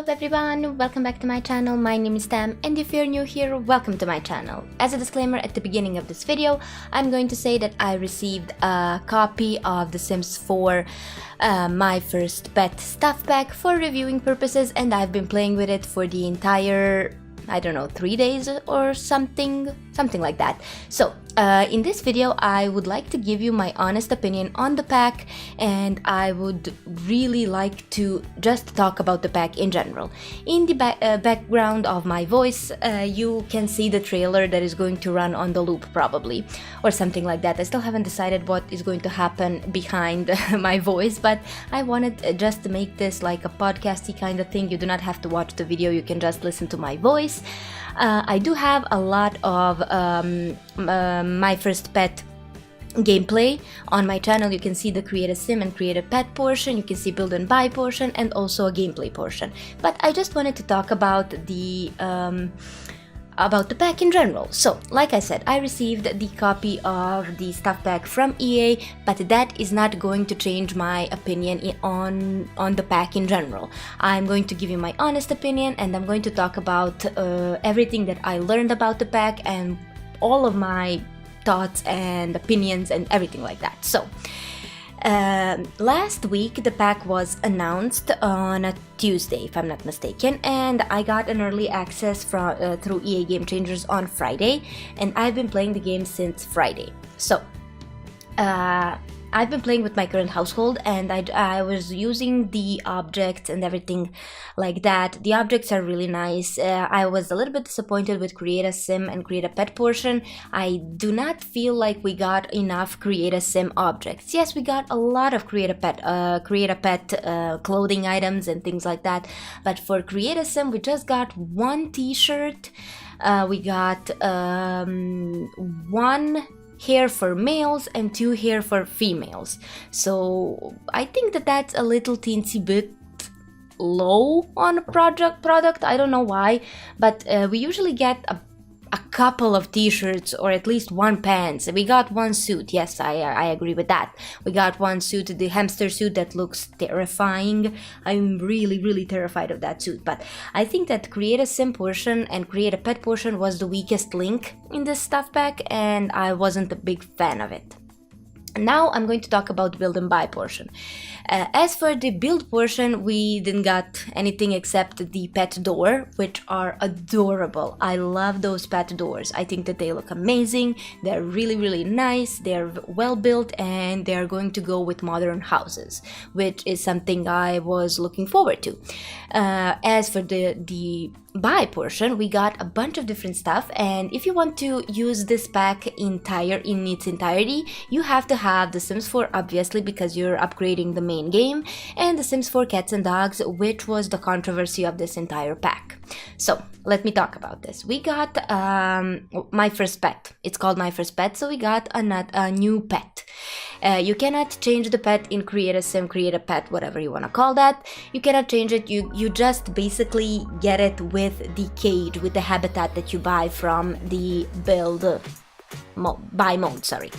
Hello everyone, welcome back to my channel. My name is Tam, and if you're new here, welcome to my channel. As a disclaimer at the beginning of this video, I'm going to say that I received a copy of The Sims 4 My First Pet stuff pack for reviewing purposes, and I've been playing with it for the entire, I don't know, 3 days or something like that. So in this video I would like to give you my honest opinion on the pack, and I would really like to just talk about the pack in general. In the background of my voice you can see the trailer that is going to run on the loop probably, or something like that. I still haven't decided what is going to happen behind my voice, but I wanted just to make this like a podcasty kind of thing. You do not have to watch the video, you can just listen to my voice. I do have a lot of My First Pet gameplay on my channel. You can see the create a sim and create a pet portion, you can see build and buy portion, and also a gameplay portion. But I just wanted to talk about the pack in general. So, like I said, I received the copy of the stuff pack from EA, but that is not going to change my opinion on the pack in general. I'm going to give you my honest opinion, and I'm going to talk about everything that I learned about the pack and all of my thoughts and opinions and everything like that. So, last week the pack was announced on a Tuesday, if I'm not mistaken, and I got an early access through EA Game Changers on Friday, and I've been playing the game since Friday. So I've been playing with my current household, and I was using the objects and everything like that. The objects are really nice. I was a little bit disappointed with Create a Sim and Create a Pet portion. I do not feel like we got enough Create a Sim objects. Yes, we got a lot of Create a Pet clothing items and things like that, but for Create a Sim we just got one t-shirt, we got one hair for males and 2 hair for females. So I think that that's a little teensy bit low on a product. I don't know why, but we usually get a couple of t-shirts or at least one pants. We got one suit. Yes, I agree with that. We got one suit, the hamster suit that looks terrifying. I'm really terrified of that suit. But I think that Create a Sim portion and Create a Pet portion was the weakest link in this stuff pack, and I wasn't a big fan of it. Now I'm going to talk about build and buy portion. As for the build portion, we didn't got anything except the pet door, which are adorable. I love those pet doors. I think that they look amazing. They're really nice. They're well built, and they're going to go with modern houses, which is something I was looking forward to. As for the buy portion, we got a bunch of different stuff, and if you want to use this pack in its entirety, you have to have The Sims 4, obviously, because you're upgrading the main game, and The Sims 4 Cats and Dogs, which was the controversy of this entire pack. So let me talk about this. We got My First Pet. It's called My First Pet, so we got a new pet. You cannot change the pet in Create a Sim, Create a Pet, whatever you want to call that. You cannot change it. You just basically get it with the cage, with the habitat that you buy from the buy mode, sorry.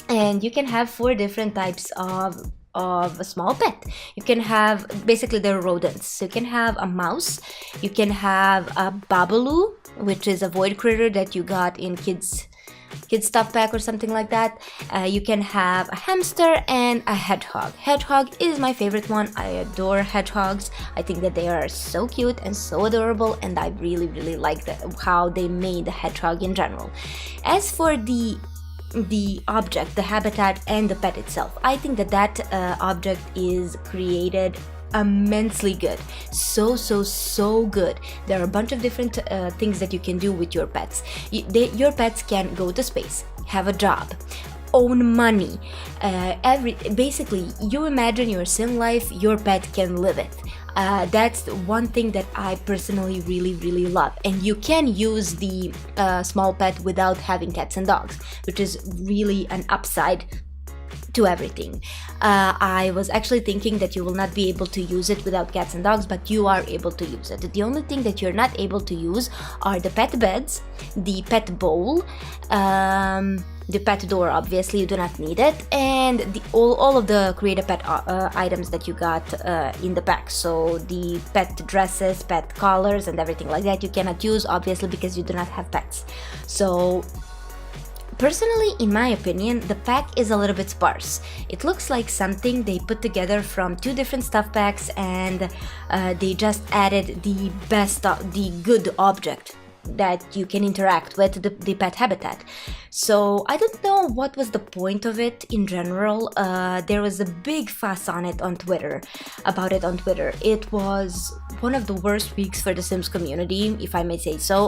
And you can have 4 different types of a small pet. You can have, basically they're rodents. So you can have a mouse, you can have a bubalus, which is a void critter that you got in kids stuff pack or something like that. You can have a hamster and a hedgehog. Hedgehog is my favorite one. I adore hedgehogs. I think that they are so cute and so adorable, and I really like how they made the hedgehog in general. As for the object, the habitat, and the pet itself, I think that object is created immensely good. So good. There are a bunch of different things that you can do with your pets. Your pets can go to space, have a job, own money, basically you imagine your sim life, your pet can live it. That's one thing that I personally really love. And you can use the small pet without having cats and dogs, which is really an upside to everything. I was actually thinking that you will not be able to use it without cats and dogs, but you are able to use it. The only thing that you're not able to use are the pet beds, the pet bowl, the pet door, obviously you do not need it, and all of the create a pet items that you got in the pack. So the pet dresses, pet collars, and everything like that you cannot use, obviously, because you do not have pets. So personally, in my opinion, the pack is a little bit sparse. It looks like something they put together from two different stuff packs, and they just added the good object that you can interact with, the pet habitat. So I don't know what was the point of it in general. There was a big fuss on it on Twitter, It was one of the worst weeks for the Sims community, if I may say so.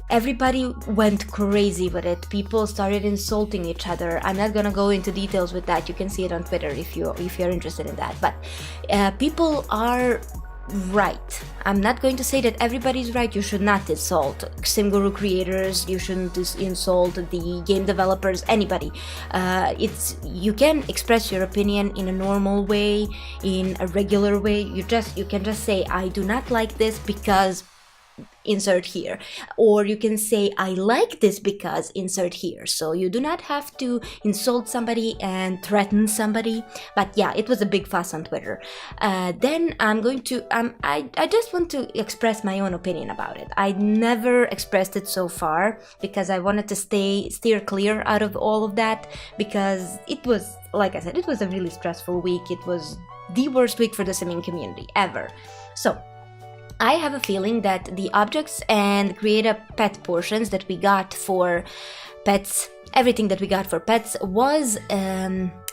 Everybody went crazy with it. People started insulting each other. I'm not gonna go into details with that. You can see it on Twitter if you're interested in that. But people are right. I'm not going to say that everybody's right. You should not insult SimGuru creators. You shouldn't insult the game developers. Anybody. You can express your opinion in a normal way, in a regular way. You can just say, I do not like this because insert here, or you can say I like this because insert here. So you do not have to insult somebody and threaten somebody. But yeah, it was a big fuss on Twitter. Then I'm going to I just want to express my own opinion about it. I never expressed it so far because I wanted to steer clear out of all of that, because it was, like I said, it was a really stressful week. It was the worst week for the simming community ever. So I have a feeling that the objects and create a pet portions that we got for pets, everything that we got for pets was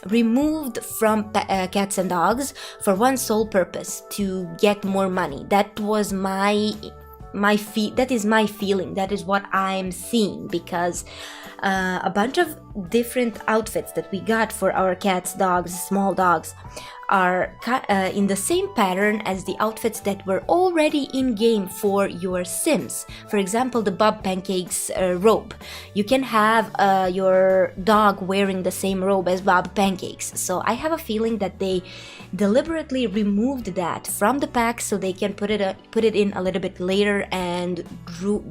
removed from cats and dogs for one sole purpose: to get more money. That was that is my feeling. That is what I'm seeing, because a bunch of different outfits that we got for our cats, dogs, small dogs are in the same pattern as the outfits that were already in game for your Sims. For example, the Bob Pancake's robe. You can have your dog wearing the same robe as Bob Pancakes. So I have a feeling that they deliberately removed that from the pack so they can put it in a little bit later and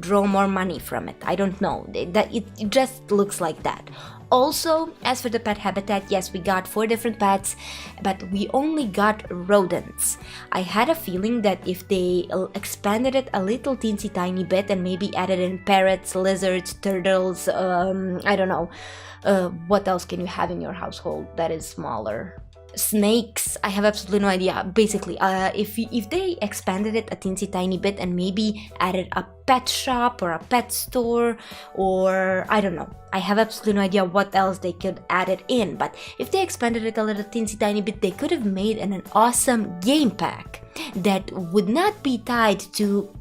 draw more money from it. I don't know. It just looks like that. Also, as for the pet habitat, yes, we got 4 different pets, but we only got rodents. I had a feeling that if they expanded it a little teensy tiny bit and maybe added in parrots, lizards, turtles, I don't know, what else can you have in your household that is smaller? Snakes, I have absolutely no idea. Basically, if they expanded it a teensy tiny bit and maybe added a pet shop or a pet store, or I don't know, I have absolutely no idea what else they could add it in. But if they expanded it a little teensy tiny bit, they could have made an awesome game pack that would not be tied to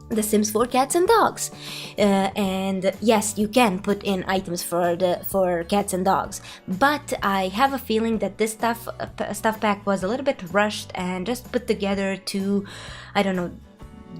The Sims 4 cats and dogs. And yes, you can put in items for cats and dogs, but I have a feeling that this stuff pack was a little bit rushed and just put together to, I don't know,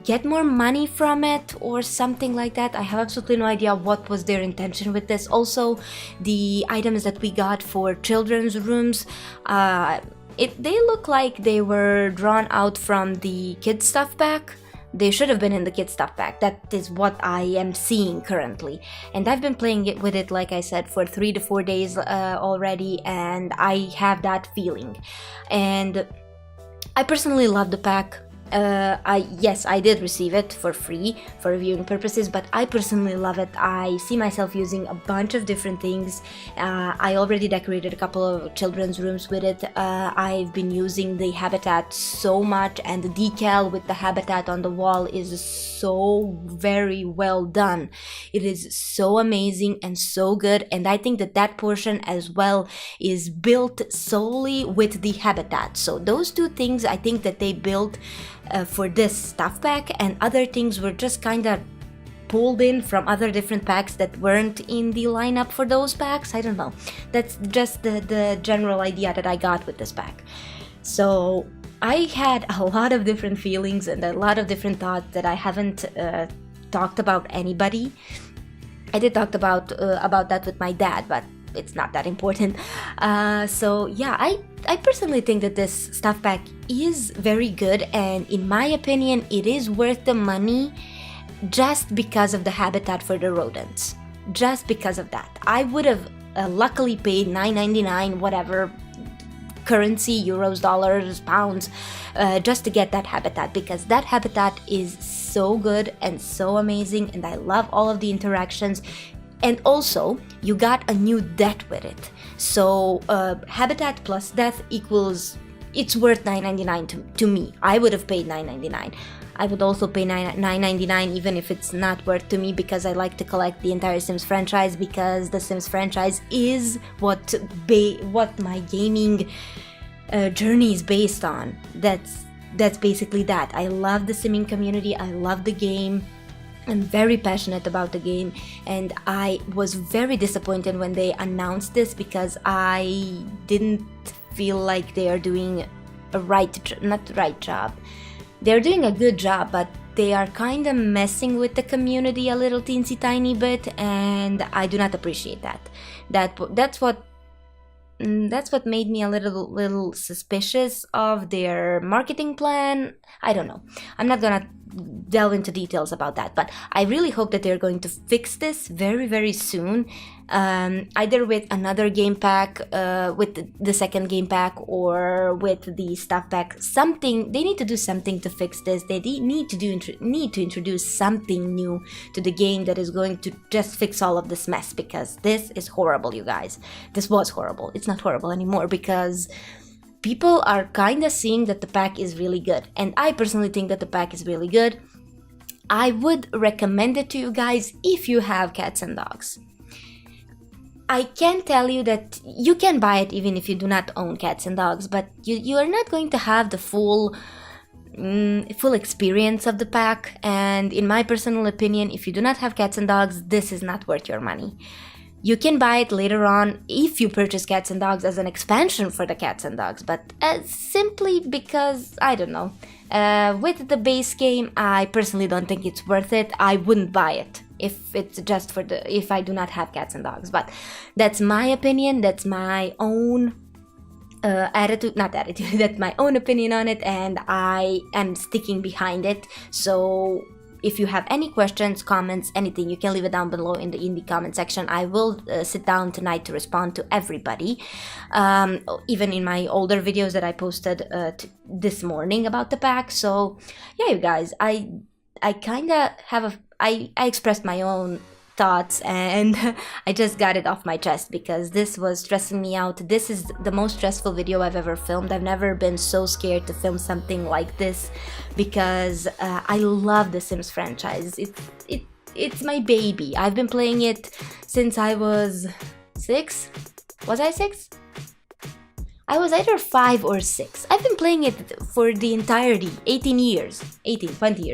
get more money from it or something like that. I have absolutely no idea what was their intention with this. Also, the items that we got for children's rooms, they look like they were drawn out from the kids stuff pack. They should have been in the kids stuff pack. That is what I am seeing currently. And I've been playing with it, like I said, for 3 to 4 days already, and I have that feeling. And I personally love the pack. Yes, I did receive it for free for reviewing purposes, but I personally love it. I see myself using a bunch of different things. I already decorated a couple of children's rooms with it. I've been using the habitat so much, and the decal with the habitat on the wall is so very well done. It is so amazing and so good, and I think that portion as well is built solely with the habitat. So those 2 things I think that they built for this stuff pack, and other things were just kind of pulled in from other different packs that weren't in the lineup for those packs. I don't know. That's just the general idea that I got with this pack. So I had a lot of different feelings and a lot of different thoughts that I haven't talked about anybody. I did talk about that with my dad, but it's not that important. So yeah, I personally think that this stuff pack is very good, and in my opinion it is worth the money just because of the habitat for the rodents. Just because of that. I would have luckily paid $9.99, whatever currency, euros, dollars, pounds, just to get that habitat, because that habitat is so good and so amazing, and I love all of the interactions. And also, you got a new death with it. So habitat plus death equals, it's worth $9.99 to me. I would have paid $9.99. I would also pay $9.99 even if it's not worth to me, because I like to collect the entire Sims franchise, because the Sims franchise is what my gaming journey is based on. That's basically that. I love the simming community. I love the game. I'm very passionate about the game, and I was very disappointed when they announced this, because I didn't feel like they are doing not the right job. They're doing a good job, but they are kind of messing with the community a little teensy tiny bit, and I do not appreciate that. That's what made me a little suspicious of their marketing plan. I don't know. I'm not gonna delve into details about that, but I really hope that they're going to fix this very, very soon, either with another game pack, with the second game pack, or with the stuff pack. Something, they need to do something to fix this. They need to introduce something new to the game that is going to just fix all of this mess, because this is horrible, you guys. This was horrible. It's not horrible anymore, because people are kind of seeing that the pack is really good, and I personally think that the pack is really good. I would recommend it to you guys if you have cats and dogs. I can tell you that you can buy it even if you do not own cats and dogs, but you are not going to have the full experience of the pack, and in my personal opinion, if you do not have cats and dogs, this is not worth your money. You can buy it later on if you purchase cats and dogs as an expansion for the cats and dogs, but simply because, I don't know, with the base game, I personally don't think it's worth it. I wouldn't buy it if it's just if I do not have cats and dogs, but that's my opinion, that's my own that's my own opinion on it, and I am sticking behind it. So if you have any questions, comments, anything, you can leave it down below in the comment section. I will sit down tonight to respond to everybody, even in my older videos that I posted this morning about the pack. So yeah, you guys, I kind of have I expressed my own thoughts, and I just got it off my chest because this was stressing me out. This is the most stressful video I've ever filmed. I've never been so scared to film something like this because I love the Sims franchise. It's my baby. I've been playing it since I was 6. Was I 6? I was either 5 or 6. I've been playing it for the entirety, 20 years,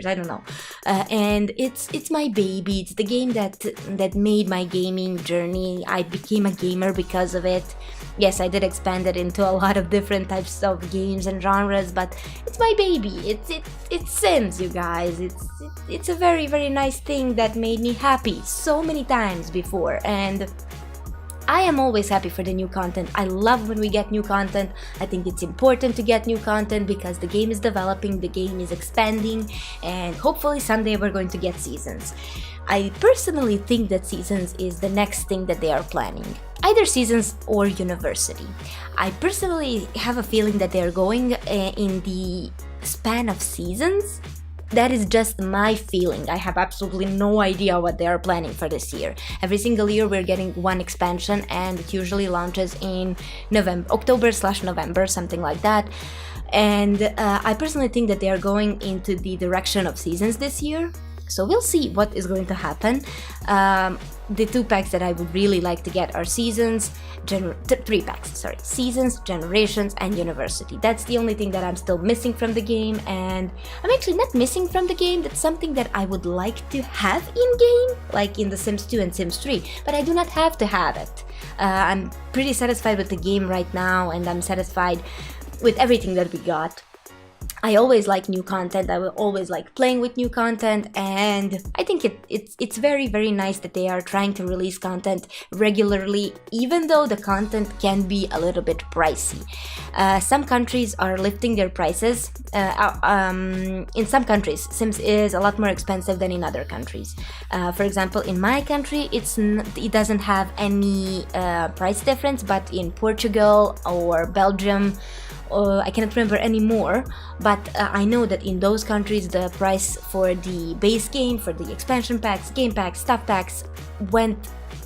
I don't know. And it's my baby. It's the game that made my gaming journey. I became a gamer because of it. Yes, I did expand it into a lot of different types of games and genres, but it's my baby. It's Sims, you guys. It's a very, very nice thing that made me happy so many times before, and I am always happy for the new content. I love when we get new content. I think it's important to get new content because the game is developing, the game is expanding, and hopefully someday we're going to get seasons. I personally think that seasons is the next thing that they are planning. Either seasons or university. I personally have a feeling that they are going in the span of seasons. That is just my feeling. I have absolutely no idea what they are planning for this year. Every single year we're getting one expansion, and it usually launches in October/November, something like that. And I personally think that they are going into the direction of seasons this year. So we'll see what is going to happen. The 2 packs that I would really like to get are seasons, 3 packs, sorry, seasons, generations, and university. That's the only thing that I'm still missing from the game, and I'm actually not missing from the game. That's something that I would like to have in-game, like in The Sims 2 and Sims 3, but I do not have to have it. I'm pretty satisfied with the game right now, and I'm satisfied with everything that we got. I always like new content. I will always like playing with new content, and I think it's very, very nice that they are trying to release content regularly, even though the content can be a little bit pricey. Some countries are lifting their prices. In some countries, Sims is a lot more expensive than in other countries. For example, in my country, it doesn't have any price difference, but in Portugal or Belgium, I cannot remember anymore, but I know that in those countries the price for the base game, for the expansion packs, game packs, stuff packs went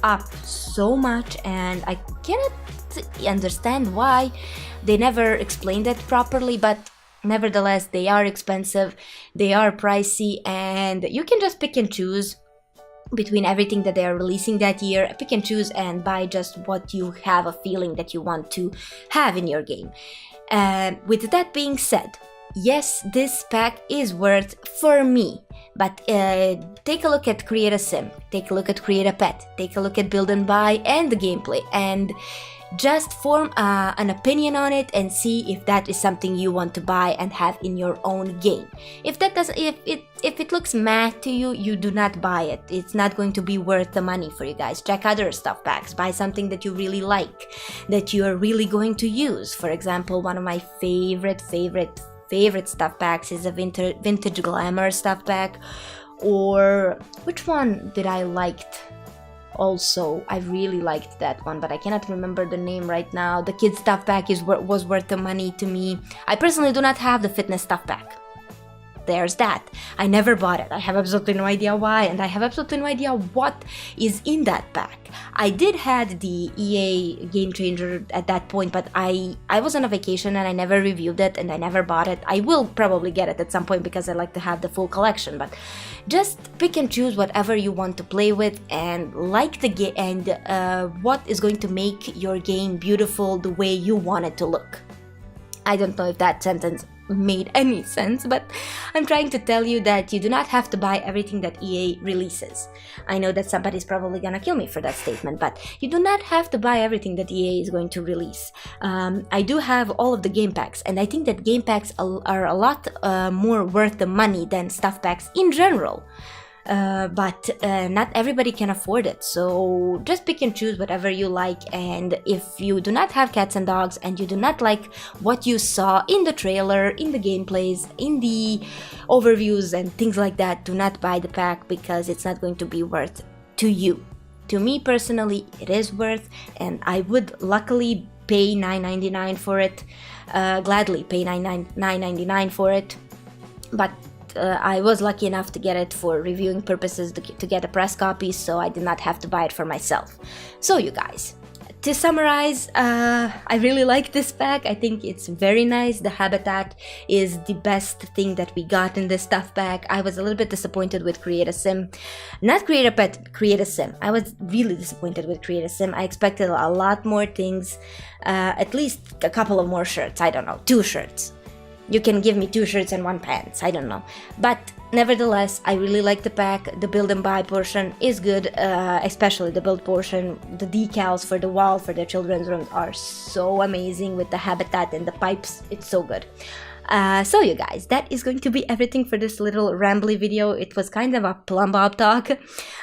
up so much, and I cannot understand why. They never explained it properly, but nevertheless they are expensive, they are pricey, and you can just pick and choose between everything that they are releasing that year. Pick and choose and buy just what you have a feeling that you want to have in your game. With that being said, yes, this pack is worth for me, but take a look at Create a Sim, take a look at Create a Pet, take a look at Build and Buy and the gameplay, and just form an opinion on it and see if that is something you want to buy and have in your own game. If it looks mad to you, you do not buy it. It's not going to be worth the money for you guys. Check other stuff packs. Buy something that you really like, that you are really going to use. For example, one of my favorite stuff packs is a vintage glamour stuff pack. Or which one did I liked? Also, I really liked that one, but I cannot remember the name right now. The kids stuff pack was worth the money to me. I personally do not have the fitness stuff pack. There's that. I never bought it. I have absolutely no idea why, and I have absolutely no idea what is in that pack. I did had the EA Game Changer at that point, but I was on a vacation and I never reviewed it and I never bought it. I will probably get it at some point because I like to have the full collection, but just pick and choose whatever you want to play with and like the game and what is going to make your game beautiful the way you want it to look. I don't know if that sentence made any sense, but I'm trying to tell you that you do not have to buy everything that EA releases. I know that somebody's probably gonna kill me for that statement, but you do not have to buy everything that EA is going to release. I do have all of the game packs, and I think that game packs are a lot more worth the money than stuff packs in general. But not everybody can afford it, so just pick and choose whatever you like. And if you do not have cats and dogs and you do not like what you saw in the trailer, in the gameplays, in the overviews and things like that, do not buy the pack because it's not going to be worth to you. To me personally, it is worth, and I would luckily pay $9.99 for it, gladly pay $9.99 for it, but I was lucky enough to get it for reviewing purposes, to get a press copy, so I did not have to buy it for myself. So you guys, to summarize, I really like this pack. I think it's very nice. The habitat is the best thing that we got in this stuff pack. I was a little bit disappointed with Create a Sim. Not Create a Pet, Create a Sim. I was really disappointed with Create a Sim. I expected a lot more things, at least a couple of more shirts. I don't know, 2 shirts. You can give me 2 shirts and 1 pants, I don't know. But nevertheless, I really like the pack. The build and buy portion is good, especially the build portion. The decals for the wall for the children's room are so amazing with the habitat and the pipes. It's so good. So you guys, that is going to be everything for this little rambly video. It was kind of a Plumbob talk.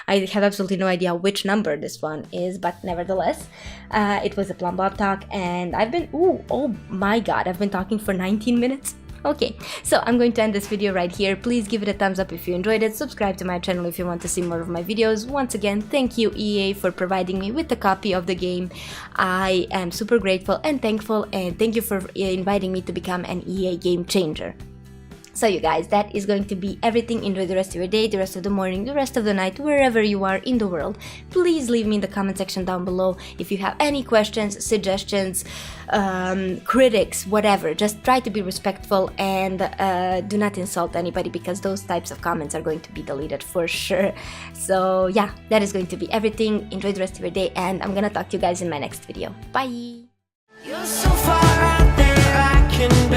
I have absolutely no idea which number this one is, but nevertheless, it was a Plumbob talk, and I've been, oh my god, I've been talking for 19 minutes. Okay, so I'm going to end this video right here. Please give it a thumbs up if you enjoyed it. Subscribe to my channel if you want to see more of my videos. Once again, thank you EA for providing me with a copy of the game. I am super grateful and thankful, and thank you for inviting me to become an EA game changer. So you guys, that is going to be everything. Enjoy the rest of your day, the rest of the morning, the rest of the night, wherever you are in the world. Please leave me in the comment section down below if you have any questions, suggestions, critics, whatever. Just try to be respectful and do not insult anybody, because those types of comments are going to be deleted for sure. So yeah, that is going to be everything. Enjoy the rest of your day, and I'm gonna talk to you guys in my next video. Bye! You're so far out there, I can